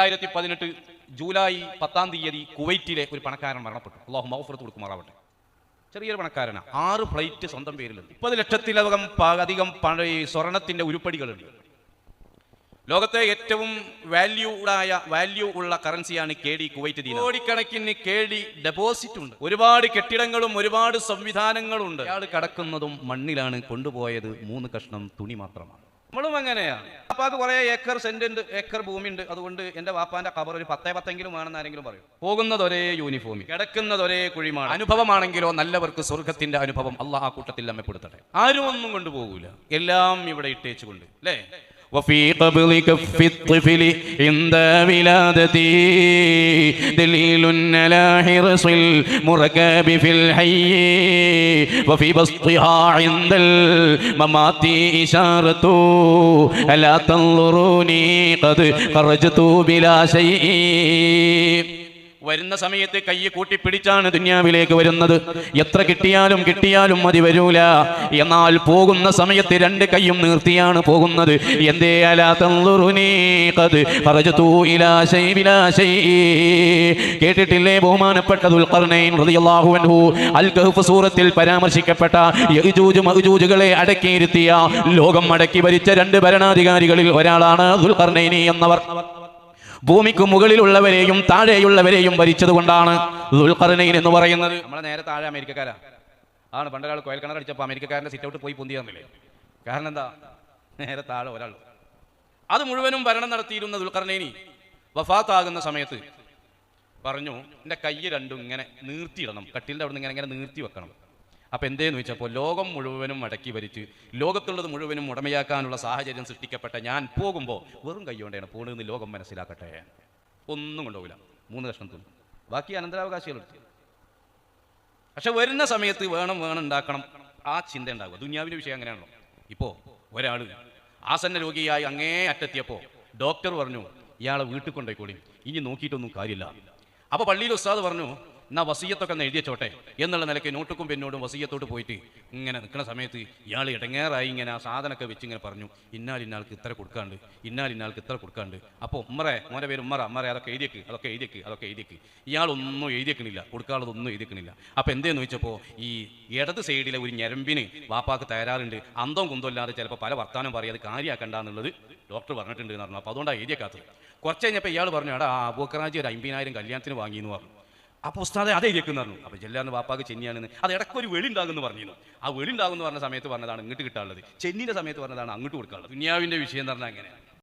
2018 July 10-ാം തീയതി കുവൈറ്റിലെ ഒരു പണക്കാരൻ മരണപ്പെട്ടു. അല്ലാഹു മഗ്ഫിറത്ത് കൊടുക്കുമാറാവട്ടെ. ചെറിയൊരു പണക്കാരനാണ്. 6 ഫ്ലൈറ്റ് സ്വന്തം പേരിലുണ്ട്. 30 ലക്ഷത്തിലധികം സ്വർണത്തിന്റെ ഉരുപ്പടികളുണ്ട്. ലോകത്തെ ഏറ്റവും വാല്യൂ ഉള്ള കറൻസിയാണ് KD കുവൈറ്റ് ദീനാർ. കോടിക്കണക്കിന് KD ഡെപ്പോസിറ്റ് ഉണ്ട്. ഒരുപാട് കെട്ടിടങ്ങളും ഒരുപാട് സംവിധാനങ്ങളും ഉണ്ട്. അയാൾ കിടക്കുന്നതും മണ്ണിലാണ്. കൊണ്ടുപോയത് 3 കഷ്ണം തുണി മാത്രമാണ്. നമ്മളും അങ്ങനെയാണ്. വാപ്പാക്ക് കുറെ ഏക്കർ ഭൂമി ഉണ്ട്. അതുകൊണ്ട് എന്റെ വാപ്പാന്റെ ഖബർ ഒരു 10 വേണമെന്ന് ആരെങ്കിലും പറയും. പോകുന്നത് ഒരേ യൂണിഫോമിൽ, കിടക്കുന്നത് ഒരേ കുഴിമാണ്. അനുഭവമാണെങ്കിലോ നല്ലവർക്ക് സ്വർഗത്തിന്റെ അനുഭവം അള്ളാഹ് ആ കൂട്ടത്തിൽ നമ്മെ പെടുത്തട്ടെ. ആരും ഒന്നും കൊണ്ടുപോകൂല, എല്ലാം ഇവിടെ ഇട്ടേച്ചുകൊണ്ട് അല്ലേ. وفي قبض كف الطفل عند ولادتي دليل على حرص المركب في الحي وفي بسطها عند الممات إشارة ألا تنظروني قد خرجت بلا شيء. വരുന്ന സമയത്ത് കൈ കൂട്ടിപ്പിടിച്ചാണ് ദുനിയാവിലേക്ക് വരുന്നത്. എത്ര കിട്ടിയാലും മതി വരൂല. എന്നാൽ പോകുന്ന സമയത്ത് 2 കൈയും നീർത്തിയാണ് പോകുന്നത്. എന്തേ അലാ തൻളുറുനി ഖദ് ഖറജതു ഇലാ ശൈഇ ബിലാ ശൈഇ. കേട്ടിട്ടില്ലേ ബഹുമാനപ്പെട്ട ദുൽഖർനൈൻ റളിയല്ലാഹു അൻഹു അൽ കഹ്ഫ് സൂറത്തിൽ പരാമർശിക്കപ്പെട്ട യഅജൂജ് മഅജൂജുകളെ അടക്കിയിരുത്തിയ, ലോകം അടക്കി ഭരിച്ച 2 ഭരണാധികാരികളിൽ ഒരാളാണ് ദുൽഖർനൈനി എന്നവർ. ഭൂമിക്ക് മുകളിലുള്ളവരെയും താഴെയുള്ളവരെയും ഭരിച്ചത് കൊണ്ടാണ് ദുൽഖർനൈൻ എന്ന് പറയുന്നത്. നമ്മളെ നേരെ താഴെ അമേരിക്കക്കാരാ ആണ്. പണ്ടൊരാൾ കോയൽ കിണർ അടിച്ചപ്പോൾ അമേരിക്കക്കാരൻ്റെ സിറ്റ് ഔട്ട് പോയി പൊന്തി തന്നില്ലേ. കാരണം എന്താ, നേരെ താഴെ ഒരാൾ. അത് മുഴുവനും ഭരണം നടത്തിയിരുന്ന ദുൽഖർനൈനി വഫാത്താകുന്ന സമയത്ത് പറഞ്ഞു, എൻ്റെ കൈ രണ്ടും ഇങ്ങനെ നീർത്തിയിടണം, കട്ടിലിൻ്റെ അവിടെ നിന്ന് ഇങ്ങനെ നീർത്തി വെക്കണം. അപ്പം എന്തേന്ന് വെച്ചപ്പോൾ ലോകം മുഴുവനും അടക്കി ഭരിച്ച് ലോകത്തുള്ളത് മുഴുവനും ഉടമയാക്കാനുള്ള സാഹചര്യം സൃഷ്ടിക്കപ്പെട്ട ഞാൻ പോകുമ്പോൾ വെറും കൈകൊണ്ടാണ് പോണെന്ന് ലോകം മനസ്സിലാക്കട്ടെ. ഒന്നും കൊണ്ടുപോകില്ല, 3 കഷ്ണം തുണി, ബാക്കി അനന്തരാവകാശികളെടുത്തു. പക്ഷെ വരുന്ന സമയത്ത് വേണം ഉണ്ടാക്കണം, ആ ചിന്ത ഉണ്ടാവുക. ദുനിയാവിൻ്റെ വിഷയം അങ്ങനെയാണല്ലോ. ഇപ്പോൾ ഒരാൾ ആസന്ന രോഗിയായി അങ്ങേ അറ്റെത്തിയപ്പോൾ ഡോക്ടർ പറഞ്ഞു, ഇയാളെ വീട്ടിൽ കൊണ്ടുപോയിക്കോളി, ഇനി നോക്കിയിട്ടൊന്നും കാര്യമില്ല. അപ്പോൾ പള്ളിയിൽ ഉസ്താദ് പറഞ്ഞു, എന്നാ വസീയത്തൊക്കെ ഒന്ന് എഴുതിയച്ചോട്ടെ എന്നുള്ള നിലയ്ക്ക് നോട്ടുക്കും പെന്നോടും വസീയത്തോട്ട് പോയിട്ട് ഇങ്ങനെ നിൽക്കുന്ന സമയത്ത് ഇയാൾ ഇടങ്ങേറായി ഇങ്ങനെ ആ സാധനമൊക്കെ വെച്ച് ഇങ്ങനെ പറഞ്ഞു, ഇന്നാലിന്നാൾക്ക് ഇത്ര കൊടുക്കാണ്ട്, ഇന്നാലിന്നാൾക്ക് ഇത്ര കൊടുക്കാണ്ട്. അപ്പോൾ മോൻ്റെ പേര് ഉമ്മറെ അതൊക്കെ എഴുതിയേക്ക്. ഇയാളൊന്നും എഴുതിയേക്കണില്ല, കൊടുക്കാനുള്ളതൊന്നും എഴുതിയേക്കണില്ല. അപ്പോൾ എന്തേന്ന് ചോദിച്ചപ്പോൾ ഈ ഇടത് സൈഡിലെ ഒരു ഞരമ്പിന് വാപ്പാക്ക് തയ്യാറുണ്ട്, അന്തവും കുന്തമില്ലാതെ ചിലപ്പോൾ പല വർത്താനം പറയും, അത് കാര്യമാക്കണ്ടെന്നുള്ളത് ഡോക്ടർ പറഞ്ഞിട്ടുണ്ട് എന്ന് പറഞ്ഞു. അപ്പോൾ അതുകൊണ്ടാണ് എഴുതിയേക്കാത്തത്. കുറച്ച് കഴിഞ്ഞപ്പോൾ ഇയാൾ പറഞ്ഞു, എടാ അബൂക്കറാജി ഒരു 50,000 കല്യാണത്തിന് വാങ്ങിയെന്ന് പറഞ്ഞു. അപ്പോൾ ഉസ്താദെ അതേ ഇരിക്കുന്നു പറഞ്ഞു. അപ്പോൾ ചെല്ലാന്ന് വാപ്പാക്ക് ചെന്നിയാണെന്ന്, അത് ഇടയ്ക്കൊരു വെളി ഉണ്ടാകുമെന്ന് പറഞ്ഞിരുന്നു. ആ വെളി ഉണ്ടാകുമെന്ന് പറഞ്ഞ സമയത്ത് പറഞ്ഞതാണ് ഇങ്ങോട്ട് കിട്ടാനുള്ളത്, ചെന്നിൻ്റെ സമയത്ത് പറഞ്ഞതാണ് അങ്ങോട്ട് കൊടുക്കാനുള്ളത്. ദുനിയാവിൻ്റെ വിഷയം എന്ന് പറഞ്ഞാൽ അങ്ങനെ.